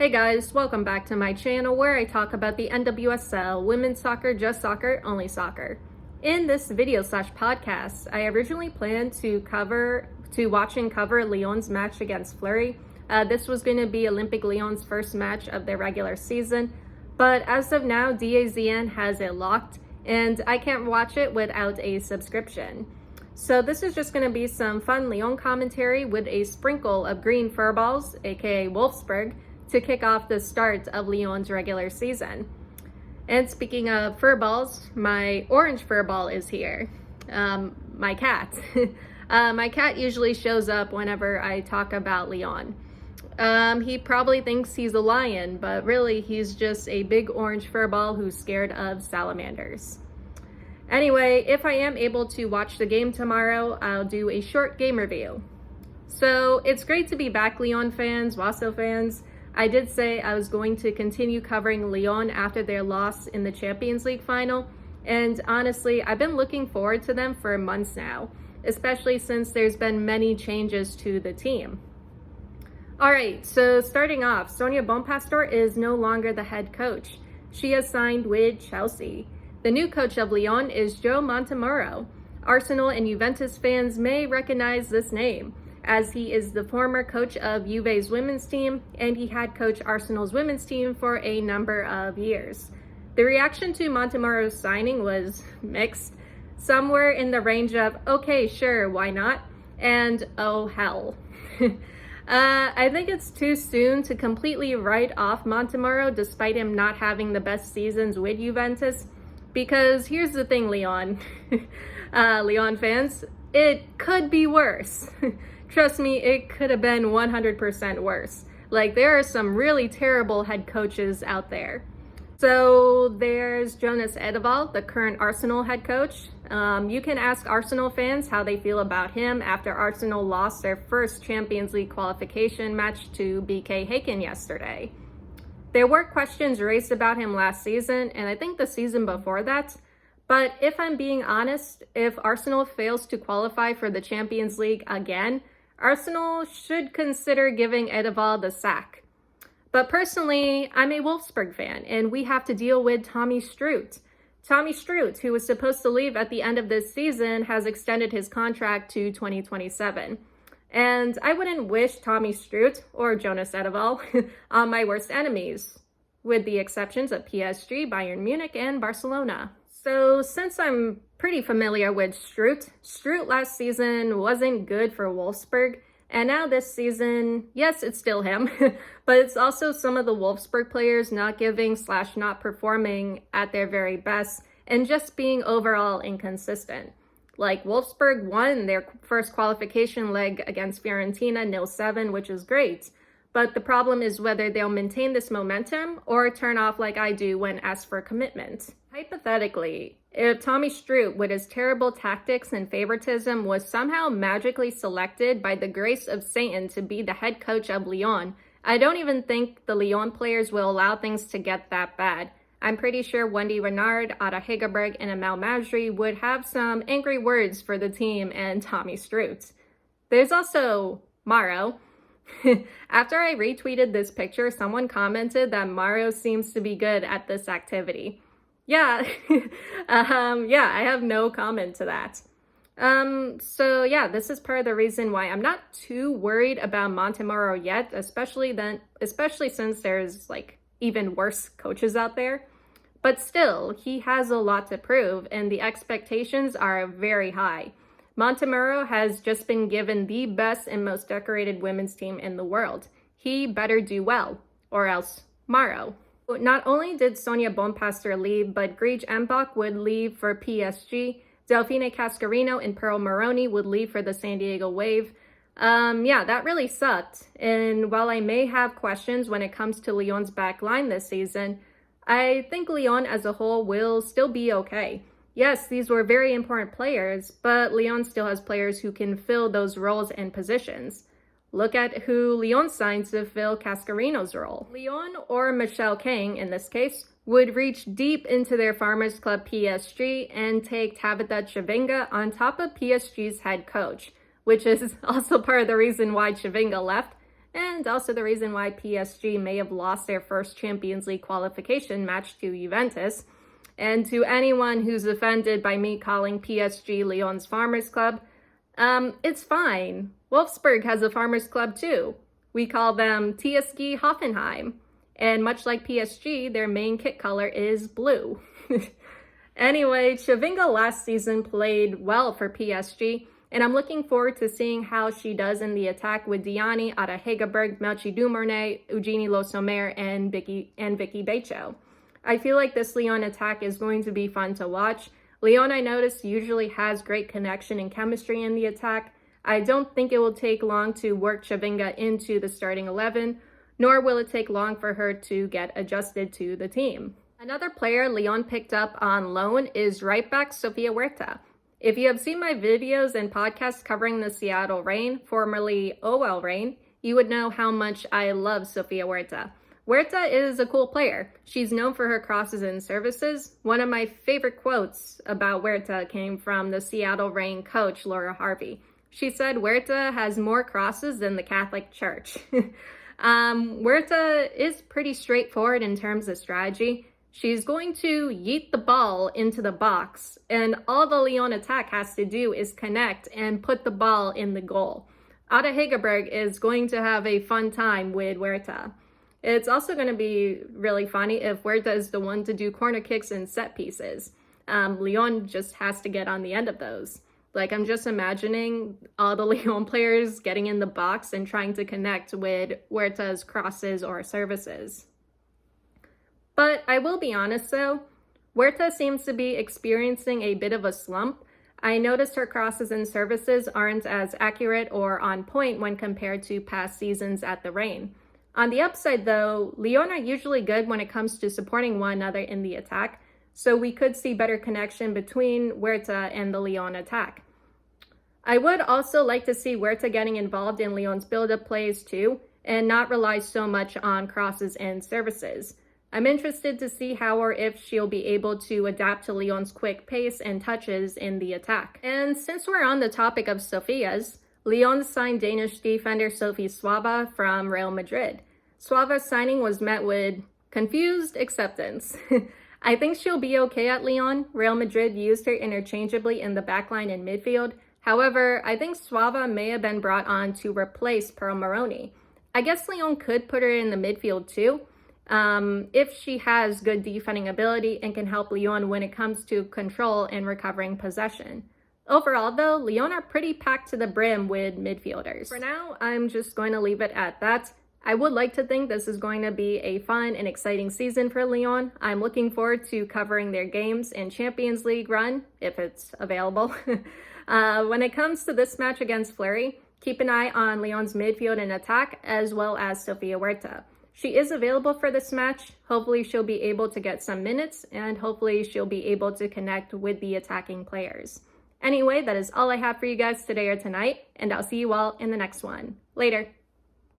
Hey guys, welcome back to my channel where I talk about the NWSL, women's soccer, just soccer, only soccer. In this video slash podcast, I originally planned to watch and cover Lyon's match against Fleury. This was going to be Olympique Lyonnais' first match of their regular season, but as of now, DAZN has it locked and I can't watch it without a subscription. So this is just going to be some fun Lyon commentary with a sprinkle of green furballs, aka Wolfsburg, to kick off the start of Lyon's regular season. And speaking of furballs, my orange furball is here. My cat. My cat usually shows up whenever I talk about Lyon. He probably thinks he's a lion, but really he's just a big orange furball who's scared of salamanders. Anyway, if I am able to watch the game tomorrow, I'll do a short game review. So it's great to be back, Lyon fans, Wasso fans. I did say I was going to continue covering Lyon after their loss in the Champions League final, and honestly, I've been looking forward to them for months now, especially since there's been many changes to the team. Alright, so starting off, Sonia Bonpastor is no longer the head coach. She has signed with Chelsea. The new coach of Lyon is Joe Montemurro. Arsenal and Juventus fans may recognize this name, as he is the former coach of Juve's women's team, and he had coached Arsenal's women's team for a number of years. The reaction to Montemurro's signing was mixed, somewhere in the range of, okay, sure, why not, and oh hell. I think it's too soon to completely write off Montemurro despite him not having the best seasons with Juventus, because here's the thing, Lyon. Lyon fans, it could be worse. Trust me, it could have been 100% worse. Like, there are some really terrible head coaches out there. So there's Jonas Edeval, the current Arsenal head coach. You can ask Arsenal fans how they feel about him after Arsenal lost their first Champions League qualification match to BK Häcken yesterday. There were questions raised about him last season, and I think the season before that. But if I'm being honest, if Arsenal fails to qualify for the Champions League again, Arsenal should consider giving Edeval the sack. But personally, I'm a Wolfsburg fan, and we have to deal with Tommy Stroot. Tommy Stroot, who was supposed to leave at the end of this season, has extended his contract to 2027. And I wouldn't wish Tommy Stroot or Jonas Edeval on my worst enemies, with the exceptions of PSG, Bayern Munich, and Barcelona. So since I'm pretty familiar with Stroot last season wasn't good for Wolfsburg, and now this season, yes, it's still him, but it's also some of the Wolfsburg players not giving / not performing at their very best and just being overall inconsistent. Like, Wolfsburg won their first qualification leg against Fiorentina 0-7, which is great. But the problem is whether they'll maintain this momentum or turn off like I do when asked for commitment. Hypothetically, if Tommy Stroot, with his terrible tactics and favoritism, was somehow magically selected by the grace of Satan to be the head coach of Lyon, I don't even think the Lyon players will allow things to get that bad. I'm pretty sure Wendy Renard, Ada Hegerberg, and Amal Majri would have some angry words for the team and Tommy Stroot. There's also Mauro. After I retweeted this picture, someone commented that Mauro seems to be good at this activity. Yeah, I have no comment to that. So yeah, this is part of the reason why I'm not too worried about Montemurro yet, especially since there's like even worse coaches out there. But still, he has a lot to prove, and the expectations are very high. Montemurro has just been given the best and most decorated women's team in the world. He better do well, or else Mauro. Not only did Sonia Bonpastor leave, but Grege Mbach would leave for PSG. Delfine Cascarino and Pearl Moroni would leave for the San Diego Wave. Yeah, that really sucked. And while I may have questions when it comes to Lyon's back line this season, I think Lyon as a whole will still be okay. Yes, these were very important players, but Lyon still has players who can fill those roles and positions. Look at who Lyon signed to fill Cascarino's role. Lyon, or Michelle Kang in this case, would reach deep into their Farmers Club PSG and take Tabitha Chivinga on top of PSG's head coach, which is also part of the reason why Chivinga left, and also the reason why PSG may have lost their first Champions League qualification match to Juventus. And to anyone who's offended by me calling PSG Lyon's Farmers Club, it's fine. Wolfsburg has a Farmers Club too. We call them TSG Hoffenheim. And much like PSG, their main kit color is blue. Anyway, Cervinka last season played well for PSG, and I'm looking forward to seeing how she does in the attack with Diani, Ada Hegerberg, Melchi Dumornay, Eugenie Le Sommer, and Vicky Becho. I feel like this Lyon attack is going to be fun to watch. Lyon, I noticed, usually has great connection and chemistry in the attack. I don't think it will take long to work Cervinka into the starting 11, nor will it take long for her to get adjusted to the team. Another player Lyon picked up on loan is right back Sofia Huerta. If you have seen my videos and podcasts covering the Seattle Reign, formerly OL Reign, you would know how much I love Sofia Huerta. Huerta is a cool player. She's known for her crosses and services. One of my favorite quotes about Huerta came from the Seattle Reign coach, Laura Harvey. She said, "Huerta has more crosses than the Catholic Church." Huerta is pretty straightforward in terms of strategy. She's going to yeet the ball into the box, and all the Lyon attack has to do is connect and put the ball in the goal. Ada Hegerberg is going to have a fun time with Huerta. It's also going to be really funny if Huerta is the one to do corner kicks and set pieces. Lyon just has to get on the end of those. Like, I'm just imagining all the Lyon players getting in the box and trying to connect with Huerta's crosses or services. But I will be honest though, Huerta seems to be experiencing a bit of a slump. I noticed her crosses and services aren't as accurate or on point when compared to past seasons at the Reign. On the upside though, Lyon are usually good when it comes to supporting one another in the attack, so we could see better connection between Huerta and the Lyon attack. I would also like to see Huerta getting involved in Lyon's build-up plays too, and not rely so much on crosses and services. I'm interested to see how or if she'll be able to adapt to Lyon's quick pace and touches in the attack. And since we're on the topic of Sofias, Lyon signed Danish defender Sophie Svava from Real Madrid. Svava's signing was met with confused acceptance. I think she'll be okay at Lyon. Real Madrid used her interchangeably in the backline and midfield. However, I think Svava may have been brought on to replace Pearl Moroni. I guess Lyon could put her in the midfield too, if she has good defending ability and can help Lyon when it comes to control and recovering possession. Overall though, Lyon are pretty packed to the brim with midfielders. For now, I'm just going to leave it at that. I would like to think this is going to be a fun and exciting season for Lyon. I'm looking forward to covering their games and Champions League run, if it's available. When it comes to this match against Fleury, keep an eye on Lyon's midfield and attack, as well as Sofia Huerta. She is available for this match. Hopefully she'll be able to get some minutes, and hopefully she'll be able to connect with the attacking players. Anyway, that is all I have for you guys today or tonight, and I'll see you all in the next one. Later.